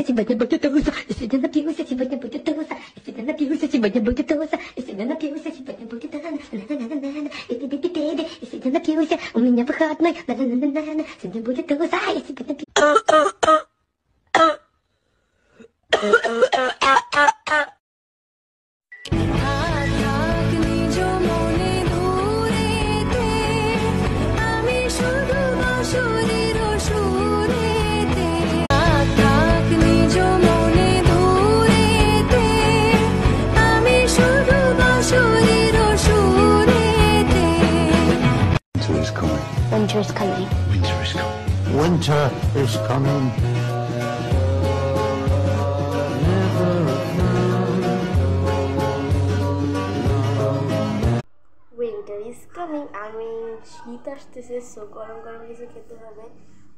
сегодня будет туса. Если я напьюсь, сегодня будет туса. Если я напьюсь, сегодня будет туса. Если я напьюсь, сегодня будет туса. Если я напьюсь, у меня выходной. Сегодня будет туса. Если я напьюсь. Winter is coming. Winter is coming. Winter is coming. Winter is coming. I mean, শীত আসতেছে, so গরম গরম কিছু খেতে হবে।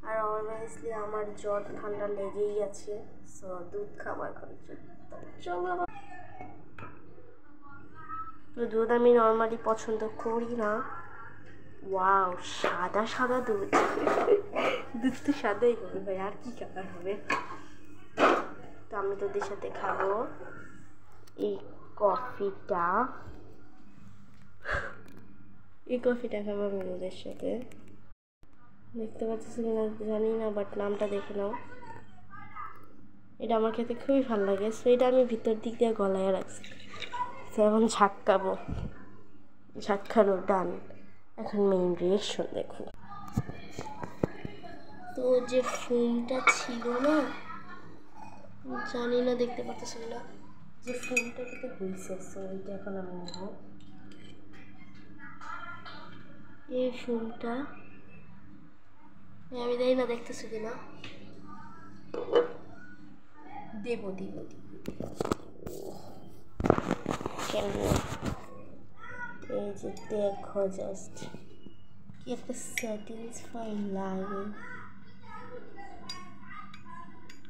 আর অবভিয়াসলি আমার জ্বর ঠান্ডা লেগেই আছে, সো দুধ খাবার করছে। চলো, তো দুধ আমি নর্মালি পছন্দ করি না। ওয়াও, সাদা সাদা দুধ। দুধ তো সাদাই হবে ভাই, আর কি কালার হবে? তো আমি তোদের সাথে খাবো এই কফিটা। খাবো আমি তোদের সাথে। দেখতে পাচ্ছিস কিনা জানি না, বাট নামটা দেখে নাও। এটা আমার খেতে খুবই ভালো লাগে, সো এটা আমি ভিতর দিক দিয়ে গলায় রাখছি। সো এখন ঝাক্কাবো, ঝাক্কানো ডান। এখন মেইন রিয়েকশন দেখো। তো যে ফোনটা ছিল না, জানি না দেখতে পাচ্ছি না, যে ফোনটা খেতে হয়েছে, সো ওইটা এখন আমি নেব। এই ফোনটা আমি জানি না দেখতেছি কিনা, দেব কেমন। এই যে দেখো, জাস্ট কি একটা স্যাটিসফাই লাগে।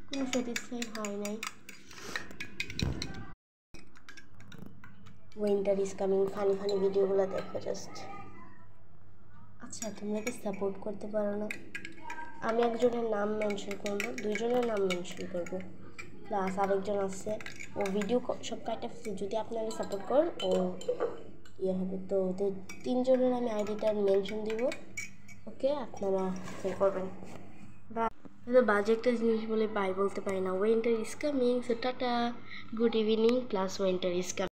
কোনো স্যাটিসফাই হয় নাই। Winter is coming funny funny ভিডিওগুলো দেখো জাস্ট। আচ্ছা, তোমরা কি সাপোর্ট করতে পারো না? আমি একজনের নাম মেনশন করবো, দুইজনের নাম মেনশন করবো, প্লাস আরেকজন আছে, ও ভিডিও সব কাটা ফেলছে। যদি আপনারা সাপোর্ট করেন ও ইয়ে হবে, তো ওদের তিনজনের আমি আইডিটা মেনশন দিব। ওকে, আপনারা ফলো করবেন। বাজে একটা জিনিস বলে বাই বলতে পারি না। Winter is coming, so tata, good evening plus winter is coming.